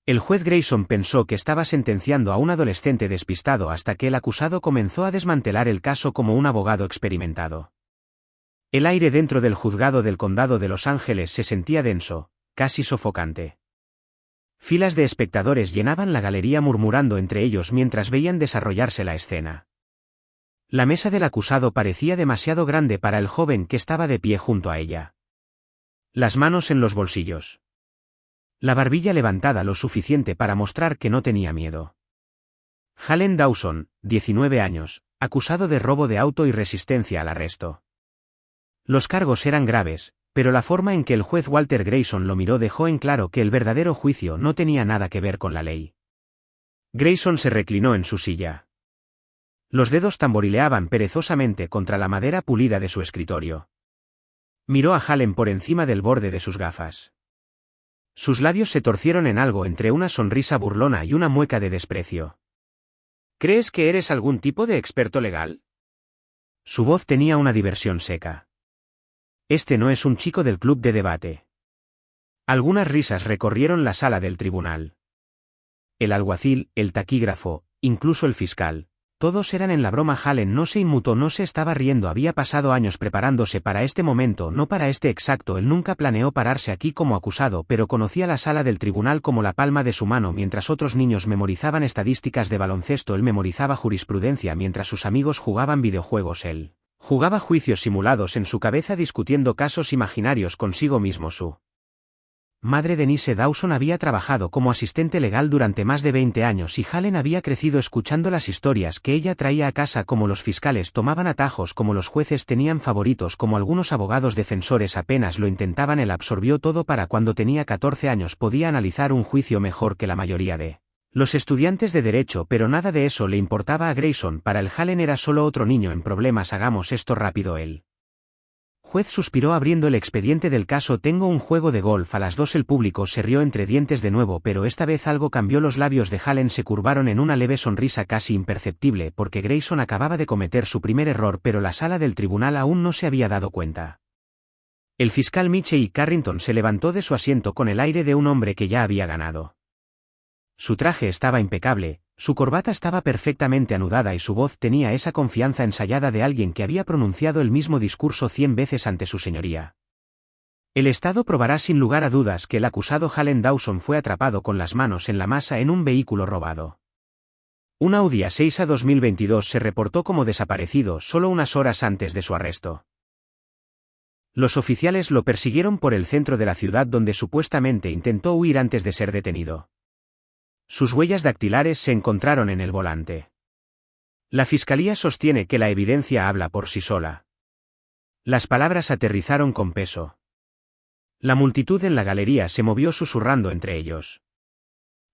El juez Grayson pensó que estaba sentenciando a un adolescente despistado hasta que el acusado comenzó a desmantelar el caso como un abogado experimentado. El aire dentro del juzgado del condado de Los Ángeles se sentía denso, casi sofocante. Filas de espectadores llenaban la galería murmurando entre ellos mientras veían desarrollarse la escena. La mesa del acusado parecía demasiado grande para el joven que estaba de pie junto a ella. Las manos en los bolsillos. La barbilla levantada lo suficiente para mostrar que no tenía miedo. Halen Dawson, 19 años, acusado de robo de auto y resistencia al arresto. Los cargos eran graves, pero la forma en que el juez Walter Grayson lo miró dejó en claro que el verdadero juicio no tenía nada que ver con la ley. Grayson se reclinó en su silla. Los dedos tamborileaban perezosamente contra la madera pulida de su escritorio. Miró a Halen por encima del borde de sus gafas. Sus labios se torcieron en algo entre una sonrisa burlona y una mueca de desprecio. ¿Crees que eres algún tipo de experto legal? Su voz tenía una diversión seca. Este no es un chico del club de debate. Algunas risas recorrieron la sala del tribunal. El alguacil, el taquígrafo, incluso el fiscal. Todos eran en la broma. Halen no se inmutó, no se estaba riendo, había pasado años preparándose para este momento, no para este exacto. Él nunca planeó pararse aquí como acusado, pero conocía la sala del tribunal como la palma de su mano. Mientras otros niños memorizaban estadísticas de baloncesto, él memorizaba jurisprudencia. Mientras sus amigos jugaban videojuegos, él jugaba juicios simulados en su cabeza, discutiendo casos imaginarios consigo mismo. Su madre, Denise Dawson, había trabajado como asistente legal durante más de 20 años y Halen había crecido escuchando las historias que ella traía a casa, como los fiscales tomaban atajos, como los jueces tenían favoritos, como algunos abogados defensores apenas lo intentaban. Él absorbió todo. Para cuando tenía 14 años podía analizar un juicio mejor que la mayoría de los estudiantes de derecho, pero nada de eso le importaba a Grayson. Para el Halen era solo otro niño en problemas. Hagamos esto rápido. El juez suspiró abriendo el expediente del caso. Tengo un juego de golf a las 2. El público se rió entre dientes de nuevo, pero esta vez algo cambió. Los labios de Halen se curvaron en una leve sonrisa casi imperceptible porque Grayson acababa de cometer su primer error, pero la sala del tribunal aún no se había dado cuenta. El fiscal Michelle Carrington se levantó de su asiento con el aire de un hombre que ya había ganado. Su traje estaba impecable, su corbata estaba perfectamente anudada y su voz tenía esa confianza ensayada de alguien que había pronunciado el mismo discurso 100 veces ante su señoría. El Estado probará sin lugar a dudas que el acusado Halen Dawson fue atrapado con las manos en la masa en un vehículo robado. Un Audi A6 2022 se reportó como desaparecido solo unas horas antes de su arresto. Los oficiales lo persiguieron por el centro de la ciudad, donde supuestamente intentó huir antes de ser detenido. Sus huellas dactilares se encontraron en el volante. La fiscalía sostiene que la evidencia habla por sí sola. Las palabras aterrizaron con peso. La multitud en la galería se movió susurrando entre ellos.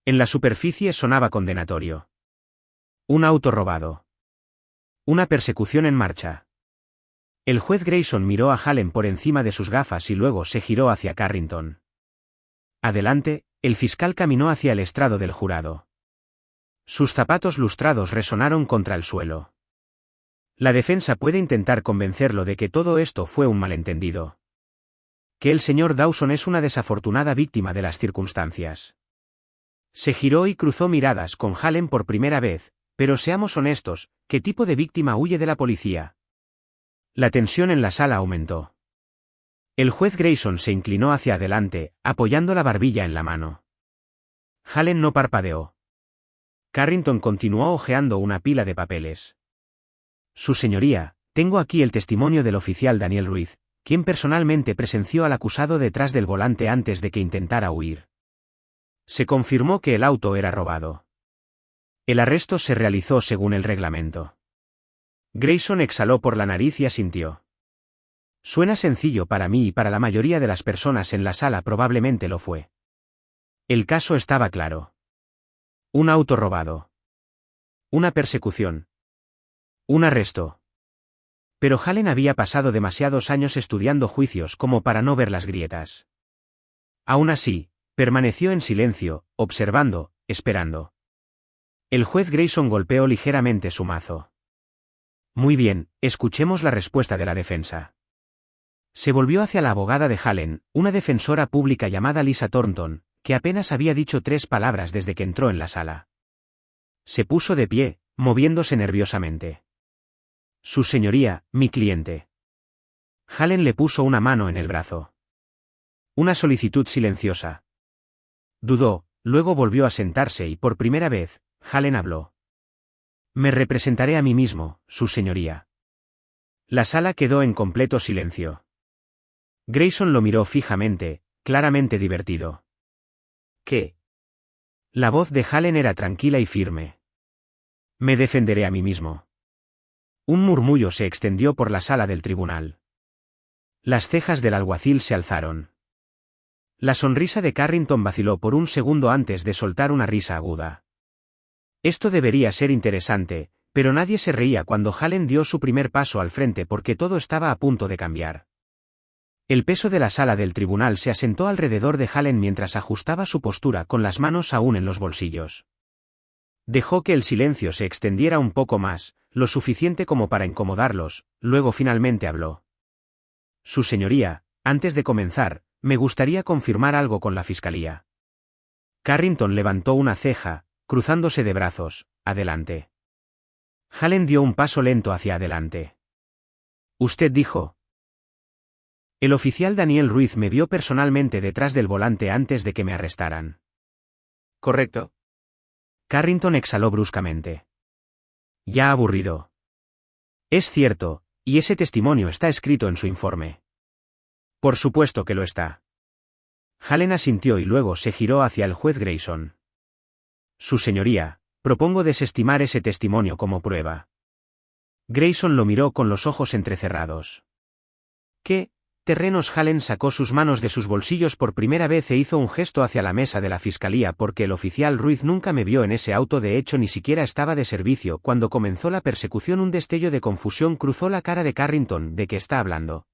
En la superficie sonaba condenatorio. Un auto robado. Una persecución en marcha. El juez Grayson miró a Halen por encima de sus gafas y luego se giró hacia Carrington. Adelante. El fiscal caminó hacia el estrado del jurado. Sus zapatos lustrados resonaron contra el suelo. La defensa puede intentar convencerlo de que todo esto fue un malentendido. Que el señor Dawson es una desafortunada víctima de las circunstancias. Se giró y cruzó miradas con Halen por primera vez, pero seamos honestos, ¿qué tipo de víctima huye de la policía? La tensión en la sala aumentó. El juez Grayson se inclinó hacia adelante, apoyando la barbilla en la mano. Halen no parpadeó. Carrington continuó hojeando una pila de papeles. Su señoría, tengo aquí el testimonio del oficial Daniel Ruiz, quien personalmente presenció al acusado detrás del volante antes de que intentara huir. Se confirmó que el auto era robado. El arresto se realizó según el reglamento. Grayson exhaló por la nariz y asintió. Suena sencillo para mí y para la mayoría de las personas en la sala probablemente lo fue. El caso estaba claro. Un auto robado. Una persecución. Un arresto. Pero Halen había pasado demasiados años estudiando juicios como para no ver las grietas. Aún así, permaneció en silencio, observando, esperando. El juez Grayson golpeó ligeramente su mazo. Muy bien, escuchemos la respuesta de la defensa. Se volvió hacia la abogada de Halen, una defensora pública llamada Lisa Thornton, que apenas había dicho 3 palabras desde que entró en la sala. Se puso de pie, moviéndose nerviosamente. Su señoría, mi cliente. Hallen le puso una mano en el brazo. Una solicitud silenciosa. Dudó, luego volvió a sentarse y por primera vez, Hallen habló. Me representaré a mí mismo, su señoría. La sala quedó en completo silencio. Grayson lo miró fijamente, claramente divertido. ¿Qué? La voz de Hallen era tranquila y firme. Me defenderé a mí mismo. Un murmullo se extendió por la sala del tribunal. Las cejas del alguacil se alzaron. La sonrisa de Carrington vaciló por un segundo antes de soltar una risa aguda. Esto debería ser interesante, pero nadie se reía cuando Hallen dio su primer paso al frente porque todo estaba a punto de cambiar. El peso de la sala del tribunal se asentó alrededor de Hallen mientras ajustaba su postura con las manos aún en los bolsillos. Dejó que el silencio se extendiera un poco más, lo suficiente como para incomodarlos, luego finalmente habló. Su señoría, antes de comenzar, me gustaría confirmar algo con la fiscalía. Carrington levantó una ceja, cruzándose de brazos, adelante. Hallen dio un paso lento hacia adelante. Usted dijo. El oficial Daniel Ruiz me vio personalmente detrás del volante antes de que me arrestaran. ¿Correcto? Carrington exhaló bruscamente. Ya aburrido. Es cierto, y ese testimonio está escrito en su informe. Por supuesto que lo está. Hallen asintió y luego se giró hacia el juez Grayson. Su señoría, propongo desestimar ese testimonio como prueba. Grayson lo miró con los ojos entrecerrados. ¿Qué terrenos? Hallen sacó sus manos de sus bolsillos por primera vez e hizo un gesto hacia la mesa de la fiscalía porque el oficial Ruiz nunca me vio en ese auto, de hecho ni siquiera estaba de servicio cuando comenzó la persecución. Un destello de confusión cruzó la cara de Carrington. ¿De qué está hablando?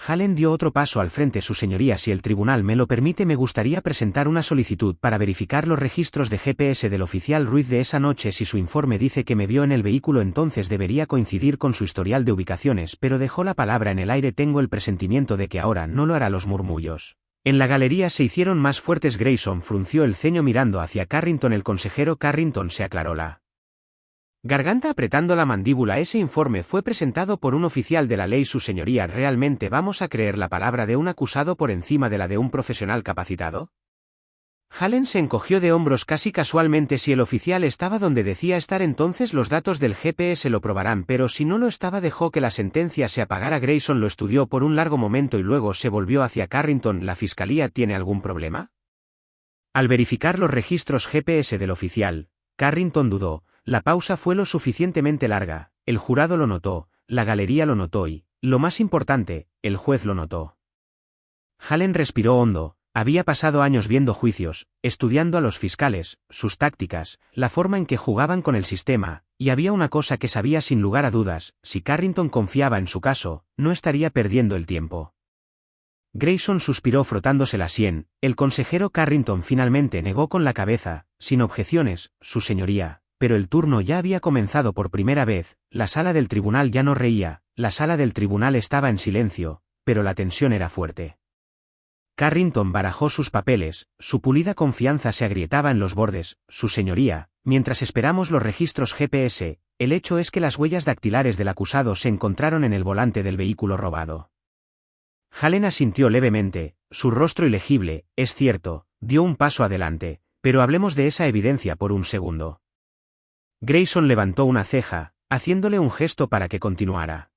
Hallen dio otro paso al frente. Su señoría, si el tribunal me lo permite, me gustaría presentar una solicitud para verificar los registros de GPS del oficial Ruiz de esa noche. Si su informe dice que me vio en el vehículo, entonces debería coincidir con su historial de ubicaciones, pero dejó la palabra en el aire. Tengo el presentimiento de que ahora no lo hará. Los murmullos en la galería se hicieron más fuertes. Grayson frunció el ceño mirando hacia Carrington. El consejero Carrington se aclaró la garganta apretando la mandíbula. Ese informe fue presentado por un oficial de la ley. Su señoría, ¿realmente vamos a creer la palabra de un acusado por encima de la de un profesional capacitado? Hallen se encogió de hombros casi casualmente. Si el oficial estaba donde decía estar, entonces los datos del GPS lo probarán, pero si no lo estaba, dejó que la sentencia se apagara. Grayson lo estudió por un largo momento y luego se volvió hacia Carrington. ¿La fiscalía tiene algún problema? Al verificar los registros GPS del oficial, Carrington dudó. La pausa fue lo suficientemente larga, el jurado lo notó, la galería lo notó y, lo más importante, el juez lo notó. Hallen respiró hondo. Había pasado años viendo juicios, estudiando a los fiscales, sus tácticas, la forma en que jugaban con el sistema, y había una cosa que sabía sin lugar a dudas: si Carrington confiaba en su caso, no estaría perdiendo el tiempo. Grayson suspiró frotándose la sien. El consejero Carrington finalmente negó con la cabeza, sin objeciones, su señoría. Pero el turno ya había comenzado por primera vez. La sala del tribunal ya no reía, la sala del tribunal estaba en silencio, pero la tensión era fuerte. Carrington barajó sus papeles, su pulida confianza se agrietaba en los bordes. Su señoría, mientras esperamos los registros GPS, el hecho es que las huellas dactilares del acusado se encontraron en el volante del vehículo robado. Hallen asintió levemente, su rostro ilegible. Es cierto, dio un paso adelante, pero hablemos de esa evidencia por un segundo. Grayson levantó una ceja, haciéndole un gesto para que continuara.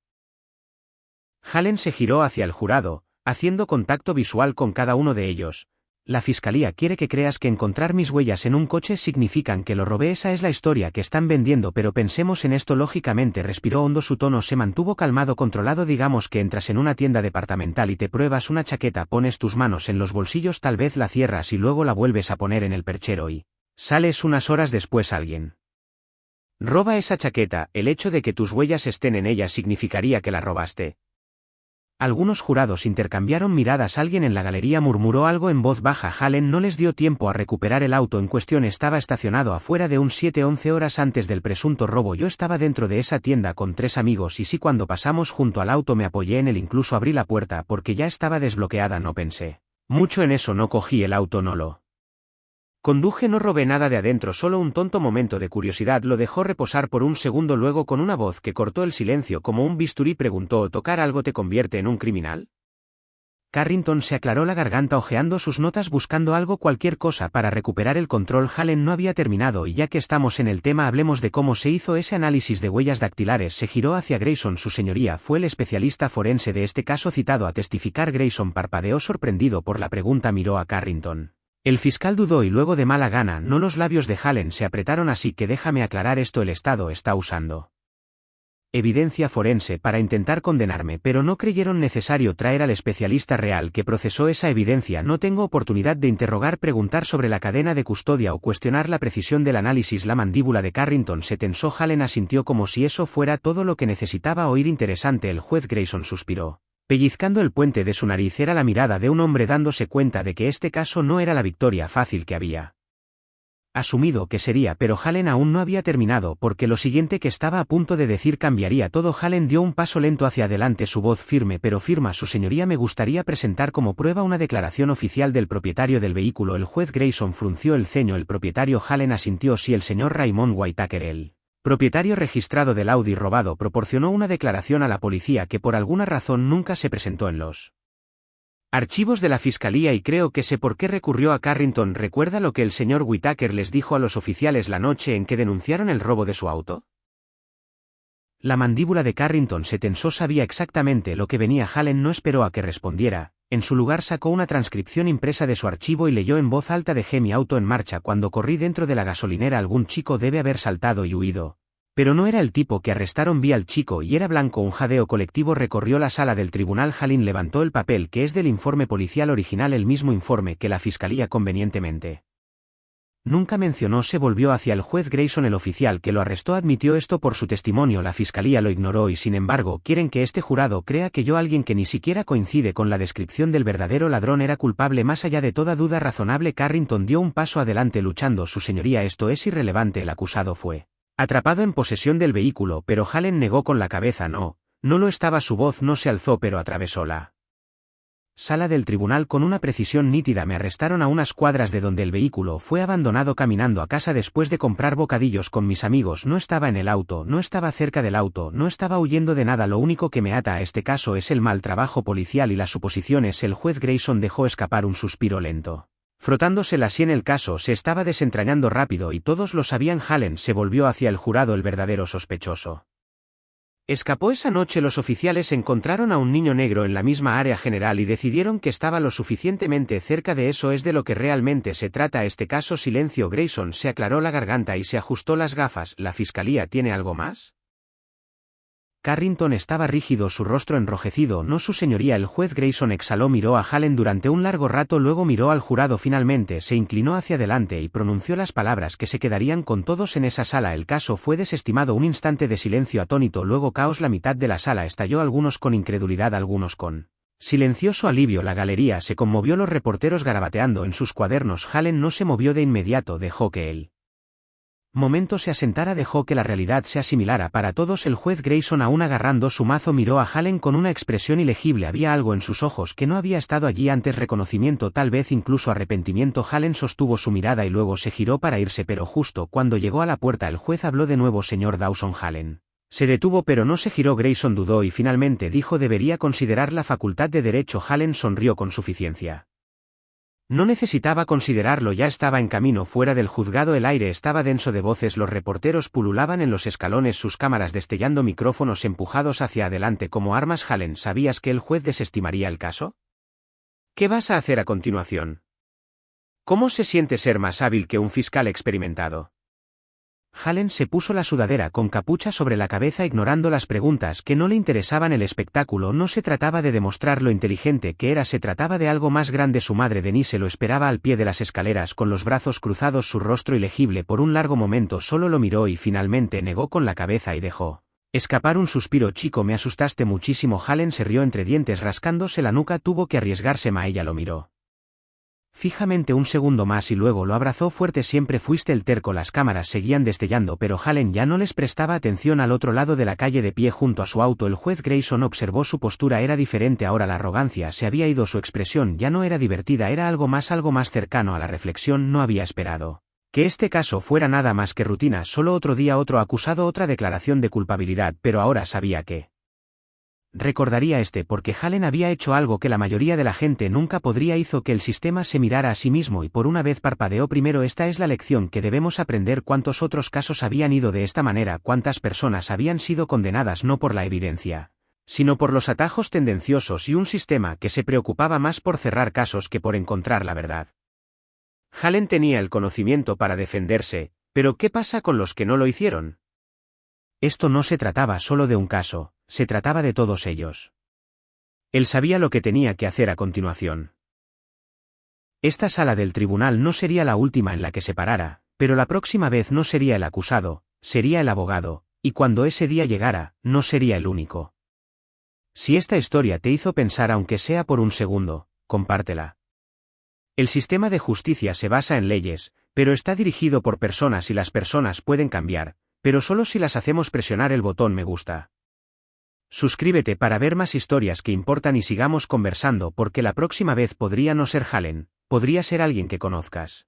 Hallen se giró hacia el jurado, haciendo contacto visual con cada uno de ellos. La fiscalía quiere que creas que encontrar mis huellas en un coche significan que lo robé. Esa es la historia que están vendiendo, pero pensemos en esto lógicamente. Respiró hondo, su tono se mantuvo calmado, controlado. Digamos que entras en una tienda departamental y te pruebas una chaqueta, pones tus manos en los bolsillos, tal vez la cierras y luego la vuelves a poner en el perchero y sales unas horas después. Alguien roba esa chaqueta. El hecho de que tus huellas estén en ella significaría que la robaste. Algunos jurados intercambiaron miradas. Alguien en la galería murmuró algo en voz baja. Hallen no les dio tiempo a recuperar el auto en cuestión. Estaba estacionado afuera de un 7-11 horas antes del presunto robo. Yo estaba dentro de esa tienda con 3 amigos y sí, cuando pasamos junto al auto me apoyé en él, incluso abrí la puerta porque ya estaba desbloqueada. No pensé Mucho en eso no cogí el auto, no lo conduje, no robé nada de adentro, solo un tonto momento de curiosidad lo dejó reposar por un segundo, luego con una voz que cortó el silencio como un bisturí preguntó: ¿tocar algo te convierte en un criminal? Carrington se aclaró la garganta hojeando sus notas buscando algo, cualquier cosa para recuperar el control. Hallen no había terminado y ya que estamos en el tema hablemos de cómo se hizo ese análisis de huellas dactilares. Se giró hacia Grayson. Su señoría fue el especialista forense de este caso citado a testificar. Grayson parpadeó sorprendido por la pregunta, miró a Carrington. El fiscal dudó y luego de mala gana no, los labios de Hallen se apretaron. Así que déjame aclarar esto, el Estado está usando evidencia forense para intentar condenarme, pero no creyeron necesario traer al especialista real que procesó esa evidencia. No tengo oportunidad de interrogar, preguntar sobre la cadena de custodia o cuestionar la precisión del análisis. La mandíbula de Carrington se tensó. Hallen asintió como si eso fuera todo lo que necesitaba oír. Interesante. El juez Grayson suspiró, pellizcando el puente de su nariz. Era la mirada de un hombre dándose cuenta de que este caso no era la victoria fácil que había asumido que sería, pero Hallen aún no había terminado porque lo siguiente que estaba a punto de decir cambiaría todo. Hallen dio un paso lento hacia adelante, su voz firme pero firma. Su señoría, me gustaría presentar como prueba una declaración oficial del propietario del vehículo. El juez Grayson frunció el ceño. El propietario. Hallen asintió. Sí, el señor Raymond Whitaker, el propietario registrado del Audi robado, proporcionó una declaración a la policía que por alguna razón nunca se presentó en los archivos de la fiscalía y creo que sé por qué recurrió a Carrington. ¿Recuerda lo que el señor Whitaker les dijo a los oficiales la noche en que denunciaron el robo de su auto? La mandíbula de Carrington se tensó. Sabía exactamente lo que venía. Hallen no esperó a que respondiera. En su lugar sacó una transcripción impresa de su archivo y leyó en voz alta: dejé mi auto en marcha cuando corrí dentro de la gasolinera. Algún chico debe haber saltado y huido. Pero no era el tipo que arrestaron. Vi al chico y era blanco. Un jadeo colectivo recorrió la sala del tribunal. Hallen levantó el papel que es del informe policial original, el mismo informe que la fiscalía convenientemente nunca mencionó. Se volvió hacia el juez Grayson. El oficial que lo arrestó admitió esto por su testimonio. La fiscalía lo ignoró y sin embargo quieren que este jurado crea que yo, alguien que ni siquiera coincide con la descripción del verdadero ladrón, era culpable más allá de toda duda razonable. Carrington dio un paso adelante luchando. Su señoría, esto es irrelevante. El acusado fue atrapado en posesión del vehículo, pero Hallen negó con la cabeza. No lo estaba. Su voz no se alzó pero atravesó la sala del tribunal con una precisión nítida. Me arrestaron a unas cuadras de donde el vehículo fue abandonado, caminando a casa después de comprar bocadillos con mis amigos. No estaba en el auto, no estaba cerca del auto, no estaba huyendo de nada. Lo único que me ata a este caso es el mal trabajo policial y las suposiciones. El juez Grayson dejó escapar un suspiro lento, frotándose la sien. El caso se estaba desentrañando rápido y todos lo sabían. Hallen se volvió hacia el jurado. El verdadero sospechoso escapó esa noche. Los oficiales encontraron a un niño negro en la misma área general y decidieron que estaba lo suficientemente cerca de eso. Es de lo que realmente se trata este caso. Silencio. Grayson se aclaró la garganta y se ajustó las gafas. ¿La fiscalía tiene algo más? Carrington estaba rígido, su rostro enrojecido. No, su señoría. El juez Grayson exhaló, miró a Hallen durante un largo rato, luego miró al jurado. Finalmente se inclinó hacia adelante y pronunció las palabras que se quedarían con todos en esa sala. El caso fue desestimado. Un instante de silencio atónito, luego caos. La mitad de la sala estalló, algunos con incredulidad, algunos con silencioso alivio. La galería se conmovió, los reporteros garabateando en sus cuadernos. Hallen no se movió de inmediato, dejó que el momento se asentara, dejó que la realidad se asimilara para todos. El juez Grayson, aún agarrando su mazo, miró a Hallen con una expresión ilegible. Había algo en sus ojos que no había estado allí antes. Reconocimiento, tal vez incluso arrepentimiento. Hallen sostuvo su mirada y luego se giró para irse, pero justo cuando llegó a la puerta el juez habló de nuevo. Señor Dawson. Hallen se detuvo pero no se giró. Grayson dudó y finalmente dijo: debería considerar la facultad de derecho. Hallen sonrió con suficiencia. No necesitaba considerarlo, ya estaba en camino fuera del juzgado. El aire estaba denso de voces, los reporteros pululaban en los escalones, sus cámaras destellando, micrófonos empujados hacia adelante como armas. Hallen, ¿sabías que el juez desestimaría el caso? ¿Qué vas a hacer a continuación? ¿Cómo se siente ser más hábil que un fiscal experimentado? Hallen se puso la sudadera con capucha sobre la cabeza, ignorando las preguntas que no le interesaban. El espectáculo no se trataba de demostrar lo inteligente que era, se trataba de algo más grande. Su madre Denise lo esperaba al pie de las escaleras con los brazos cruzados, su rostro ilegible. Por un largo momento solo lo miró y finalmente negó con la cabeza y dejó escapar un suspiro. Chico, me asustaste muchísimo. Hallen se rió entre dientes rascándose la nuca, tuvo que arriesgarse. Ella lo miró fijamente un segundo más y luego lo abrazó fuerte. Siempre fuiste el terco. Las cámaras seguían destellando, pero Hallen ya no les prestaba atención. Al otro lado de la calle, de pie junto a su auto, el juez Grayson observó su postura. Era diferente ahora. La arrogancia se había ido. Su expresión ya no era divertida, era algo más cercano a la reflexión. No había esperado que este caso fuera nada más que rutina. Solo otro día, otro acusado, otra declaración de culpabilidad, pero ahora sabía que recordaría porque Hallen había hecho algo que la mayoría de la gente nunca podría. Hizo que el sistema se mirara a sí mismo y por una vez parpadeó. Primero, esta es la lección que debemos aprender. ¿Cuántos otros casos habían ido de esta manera? ¿Cuántas personas habían sido condenadas no por la evidencia, sino por los atajos tendenciosos y un sistema que se preocupaba más por cerrar casos que por encontrar la verdad? Hallen tenía el conocimiento para defenderse, pero ¿qué pasa con los que no lo hicieron? Esto no se trataba solo de un caso, se trataba de todos ellos. Él sabía lo que tenía que hacer a continuación. Esta sala del tribunal no sería la última en la que se parara, pero la próxima vez no sería el acusado, sería el abogado, y cuando ese día llegara, no sería el único. Si esta historia te hizo pensar aunque sea por un segundo, compártela. El sistema de justicia se basa en leyes, pero está dirigido por personas y las personas pueden cambiar, pero solo si las hacemos presionar el botón me gusta. Suscríbete para ver más historias que importan y sigamos conversando, porque la próxima vez podría no ser Hallen, podría ser alguien que conozcas.